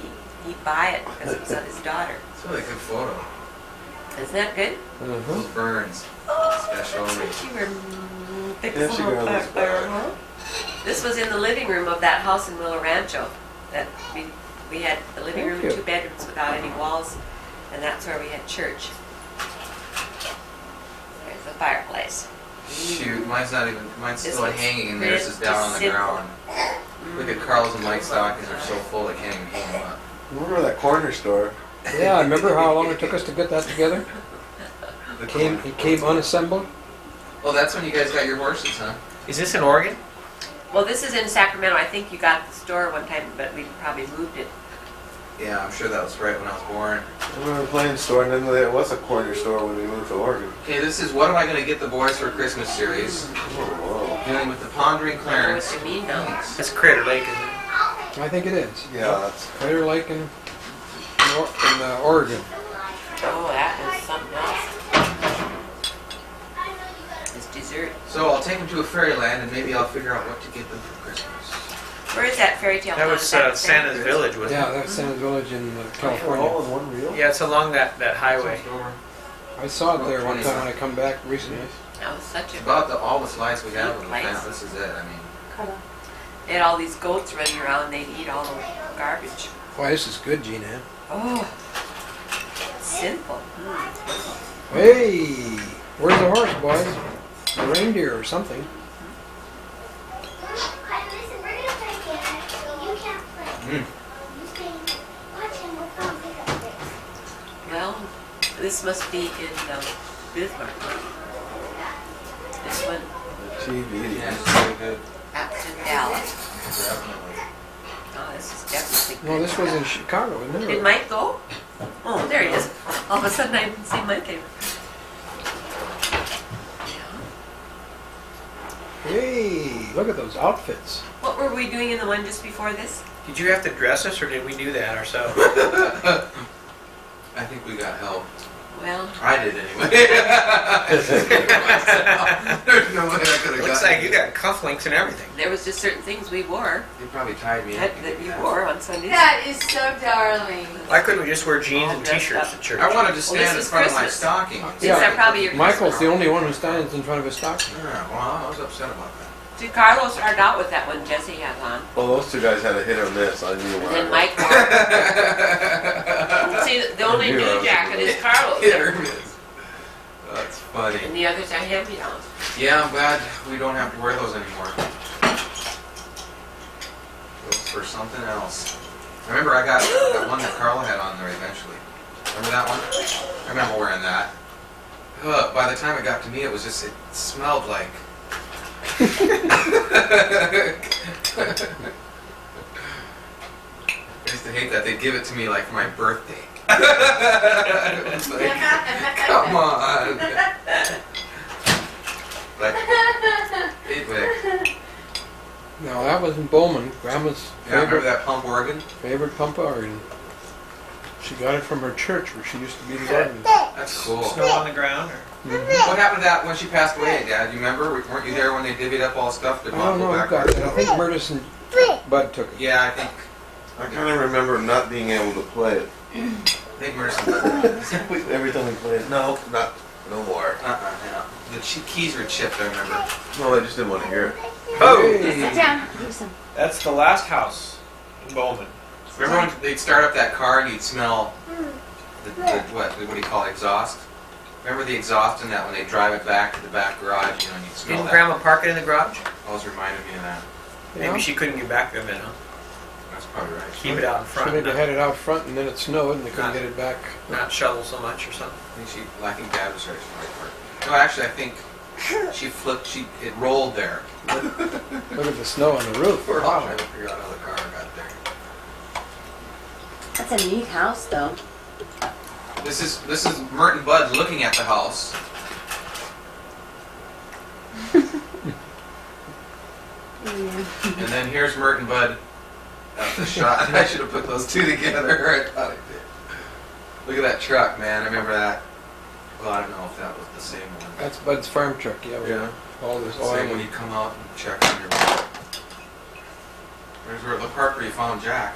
he'd buy it because it was on his daughter. It's a really good photo. Isn't that good? Those Uh-huh. burns. Special. You were Yeah, fixing she up got back this there, back. huh? This was in the living room of that house in Willow Rancho. That we had the living room, Thank you. 2 bedrooms without any walls, and that's where we had church. There's the fireplace. Shoot, mine's This still one's hanging and theirs is just down on the simple. ground. Look at Carl's and Mike's stockings are so full they can't even hang them up. Remember that corner store? Yeah, remember how long it took us to get that together? It came unassembled? Oh, that's when you guys got your horses, huh? Is this in Oregon? Well, this is in Sacramento. I think you got the store one time, but we probably moved it. Yeah, I'm sure that was right when I was born. I remember playing store and then there was a corner store when we moved to Oregon. Okay, this is What Am I Going to Get the Boys for Christmas series. Oh, Dealing with the Pondering I know Clarence. what you mean now. That's Crater Lake, isn't it? I think it is. wow. Yeah, that's... Crater Lake in Oregon. Oh, that is something else. It's dessert. So I'll take them to a fairyland and maybe I'll figure out what to get them for Christmas. Where is that fairy tale? That town? was Is that Santa's Village, wasn't Yeah, that's Santa's Village in All California. in one reel? it? Yeah, it's along that highway. I saw it there one time when I come back recently. That was such It's a. about all the slides we have with the Nice. family. This is it. I mean, They had all these goats running around. They'd eat all the garbage. Boy, this is good, Gina. Oh, simple. Hey, where's the horse, boys? A reindeer or something. Listen, we're gonna play together. You can't play. Mm. You stay watch him. We'll come pick up this. Well, this must be in Bismarck. This one, TV. yeah, it's really good. Acton, Dallas. Definitely. Oh, this is definitely good. No, this was in Chicago, isn't Did it? Mike go? Oh, there he is. All of a sudden, I didn't see Mike anymore. Hey, look at those outfits. What were we doing in the one just before this? Did you have to dress us, or did we do that ourselves? I think we got help. Well, I did anyway. There's no way I could have Looks like you got cufflinks and everything. there was just certain things we wore They probably tied me up. that you wore on Sundays. That is so darling. Why couldn't we just wear jeans All and dressed t-shirts up. to church? I wanted to Well, stand this in is front of my Christmas. stocking. These are probably your Michael's the only one who stands in front of his stocking. Yeah, well, I was upset about that. See, Carlos started out with that one Jesse has on. Well, those two guys had a hit or miss. I knew And where then I Mike wore. See, the only knew I new was jacket gonna is Carlos. Hit or miss. That's funny. And the others are hand-me-downs. Yeah, I'm glad we don't have to wear those anymore. Those for something else. I remember I got that one that Carl had on there eventually. Remember that one? I remember wearing that. By the time it got to me, it smelled like. I used to hate that. They'd give it to me like for my birthday. It was like, come on. Like, anyway. No, that was in Bowman, Grandma's Yeah, remember favorite, that pump organ? favorite pump organ. She got it from her church where she used to be the organist. That's cool. Snow on the ground, or? What happened to that when she passed away, Dad? You remember? Weren't you there when they divvied up all stuff? Did I Mom don't go know back who got there? it. I think Murtis and Bud took it. Yeah, I think kind of remember not being able to play it. Mercy. Every time we played, no more. Yeah. keys were chipped, I remember. No, I just didn't want to hear it. Oh, Sit down. Listen. that's the last house in Bowman. Remember when they'd start up that car and you'd smell what do you call it, exhaust? Remember the exhaust in that when they drive it back to the back garage, and you'd smell Didn't that? Grandma park it in the garage? Always reminded me of that. Maybe she couldn't get back there then, huh? That's probably right. Keep it out in So front, maybe not, had it out front and then it snowed and they couldn't get it back. not shovel so much or something. I think Dad was right for it. No, actually, I think it rolled there. Look at the snow on the roof. We're all Wow. trying to figure out how the car got there. That's a neat house, though. This is Mert and Bud looking at the house. And then here's Mert and Bud at the shot. I should have put those two together. I thought I did. Look at that truck, man. I remember that. Well, I don't know if that was the same one. That's Bud's farm truck, yeah. with Yeah. All this oil. Same when you come out and check on your boat. There's where the park where you found Jack.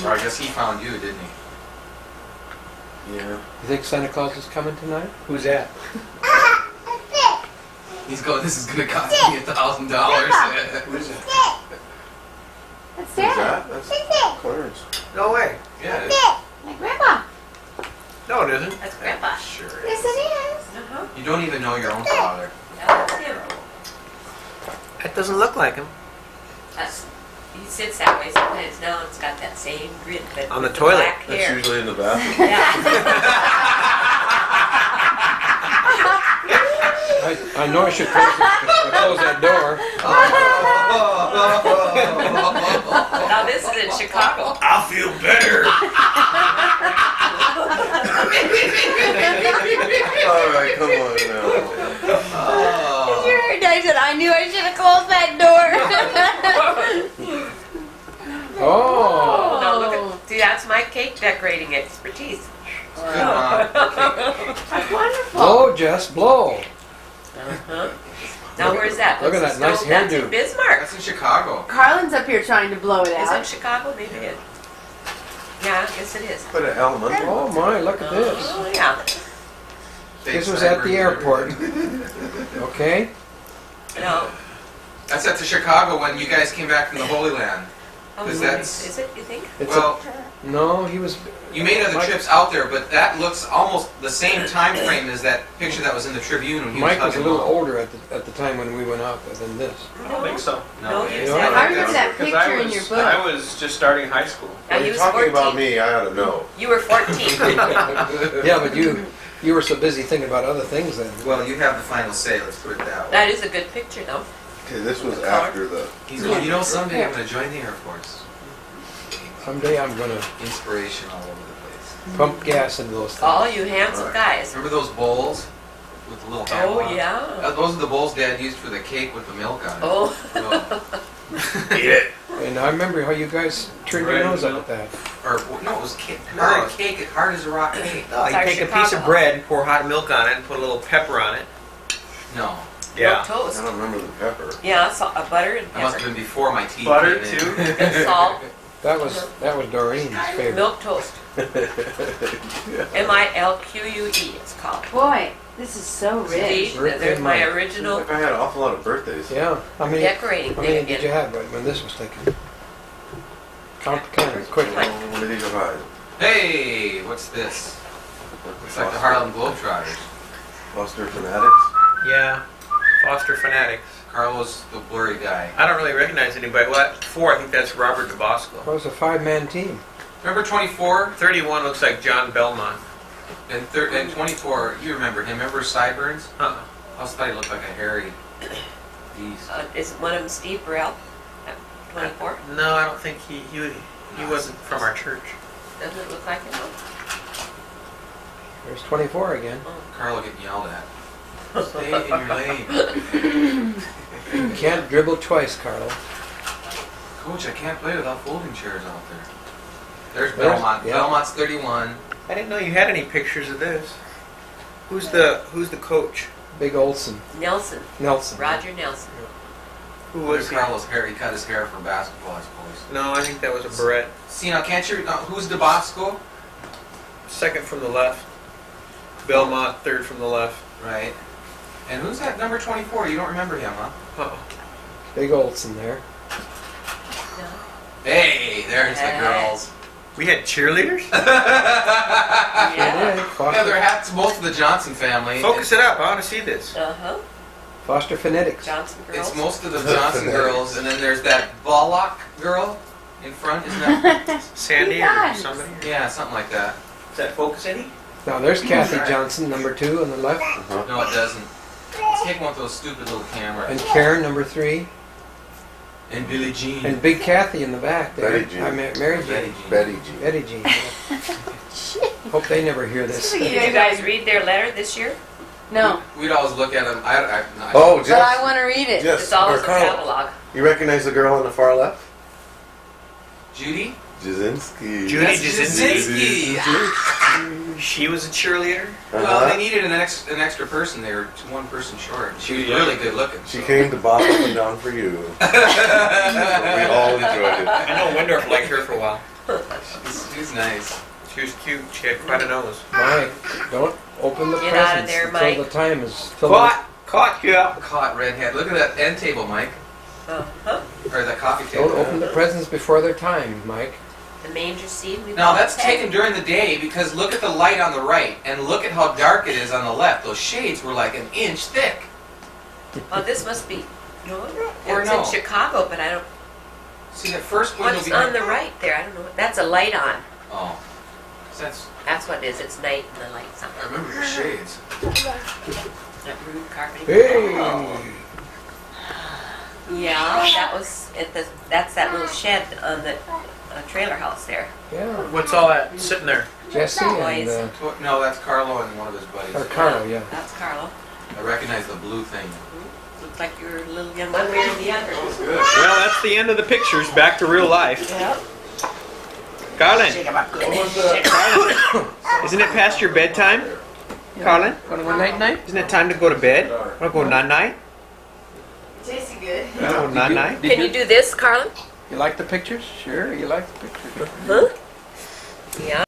Or I guess he found you, didn't he? Yeah. You think Santa Claus is coming tonight? Who's that? He's going, this is going to cost me $1,000. Who's that? That's Who's Dad. that? That's Clarence. No way. Yeah, My grandpa. No, it isn't. That's Grandpa. sure. Yes, it is. Uh-huh. You don't even know your own father. Yeah, that's him. That doesn't look like him. He sits that way sometimes now and it's got that same grin, but On the with toilet. black That's hair. usually in the bathroom. Yeah. I know I should close that door. Now this is in Chicago. I feel better. All right, come on now. Did you hear Dad said, I knew I should have closed that door. Oh. Now look at, see, that's my cake decorating expertise. That's wonderful. Blow, Jess, blow. Uh-huh. Now where's that? Look at What's that the nice stove? That's hairdo. in Bismarck. That's in Chicago. Carlen's up here trying to blow it Is it out. Chicago? Maybe it. Yeah, I guess it is. Put an elemental. Oh my, look at this. Oh, yeah. This was at the airport. Okay. No. That's at the Chicago when you guys came back from the Holy Land. Oh, Is really? that- Is it, you think? It's Well, no, he was. you made other Mike- trips out there, but that looks almost the same time frame as that picture that was in the Tribune when he Mike was a hugging little Mom. older at the time when we went out than this. I don't think so. No, he was No. having- I remember that Because picture in your book. I was just starting high school. Now, When he you're was talking 14. about me, I ought to know. You were 14. Yeah, but you were so busy thinking about other things then. Well, you have the final say, let's put it that way. That is a good picture, though. Okay, this was after the. He's going, you know, someday I'm going to join the Air Force. Someday I'm gonna Inspiration all over the place. pump gas into those things. All you handsome Right. guys. Remember those bowls with the little handle Oh, on it? yeah. Those are the bowls Dad used for the cake with the milk on it. Oh. Eat it. And I remember how you guys turned your Right, nose up no. at that. Or, no, it was cake. Hard cake, hard as a rock cake. No, you our take a Chicago piece of house. bread and pour hot milk on it and put a little pepper on it. No, Milk I toast. don't remember the pepper. Yeah, butter and that must have pepper. been before my teeth Butter, came in. too? And salt. That was Doreen's favorite. Milk toast. MILQUE it's called. Boy, this is so rich. See, there's my Mine. Seems original like I had an awful lot of birthdays. Yeah. How many decorating thing did you again. have when this was taken? Count the cans quickly. What did you have? Hey, what's this? It's like the Harlem Globetrotters. Foster Fanatics. Yeah. Foster Fanatics. Carlos, the blurry guy. I don't really recognize anybody. Well, at 4, I think that's Robert DeBosco. It was a 5-man team. Remember 24? 31 looks like John Belmont. And 24, you remember him. Remember Sideburns? Uh-uh. I always thought he looked like a hairy beast. Is one of them Steve Burrell? 24? No, I don't think he wasn't from our church. Doesn't it look like him? There's 24 again. Carl getting yelled at. Stay in your lane. You can't dribble twice, Carlo. Coach, I can't play without folding chairs out there. There's There's- Belmont. yeah. Belmont's 31. I didn't know you had any pictures of this. Who's the coach? Big Olson. Nelson. Nelson. Roger Nelson. Who What was is he? Carlos' hair? He cut his hair for basketball, I suppose. No, I think that was a Barrett. See, now, can't you... who's DeBosco? Second from the left. Belmont, third from the left. Right. And who's that number 24? You don't remember him, huh? Uh-oh. Big Olson there. Hey, there's the girls. We had cheerleaders? Yeah, Yeah, Foster, they're most of the Johnson family. Focus it up. I want to see this. Uh-huh. Foster Phonetics. Johnson girls. It's most of the Johnson girls, and then there's that Ballock girl in front, isn't that? Sandy or Guys. somebody? Yeah, something like that. Is that Focus Any? Now there's Kathy Johnson, number 2 on the left, No, it doesn't. Let's take one with those stupid little cameras. and Karen, number 3, And Billie Jean. and Big Kathy in the back there. Betty Jean. I mean, Mary Betty Jean. Jean. Betty G. Betty Jean. Hope they never hear this. Did you guys read their letter this year? No, We'd always look at them. Oh, but I Jess. want to read it. Jess. It's always or a Carl. catalog. You recognize the girl on the far left? Judy? Jasinski. Judy That's Jasinski. Jasinski. She was a cheerleader? Well, they needed an extra person. They were one person short. She was really good looking. She so. came to bop up and down for you. We all enjoyed it. I know Windorf liked her for a while. She's nice. She was cute. She had quite a nose. Mike, don't open the Get out of presents there, until Mike. the time is filled. Caught, yeah. Caught redhead. Look at that end table, Mike. Uh-huh. Or the coffee table. Don't open the presents before their time, Mike. The manger scene. We Now that's taken during the day because look at the light on the right and look at how dark it is on the left. Those shades were like an inch thick. Oh, this must be. No, Or it's no. in Chicago, but I don't. See that first window What's behind? on the right there? I don't know. That's a light on. Oh, that's. That's what it is. It's night and the light's on. I remember your shades. That rude carpeting. Hey! Yeah, that was at the. That's that little shed on the trailer house there. Yeah, What's all that sitting there? Jesse and, No, that's Carlo and one of his buddies. or Carlo, yeah. That's Carlo. I recognize the blue thing. Looks like you're a little young one way or the other. Good. Well, that's the end of the pictures. Back to real life. Yep. Carlen, isn't it past your bedtime? Carlen, Wanna go night-night? isn't it time to go to bed? Wanna go night-night? Tasty good. Wanna go night-night? Can you do this, Carlin? You like the pictures? Sure, you like the pictures. Huh? Yeah.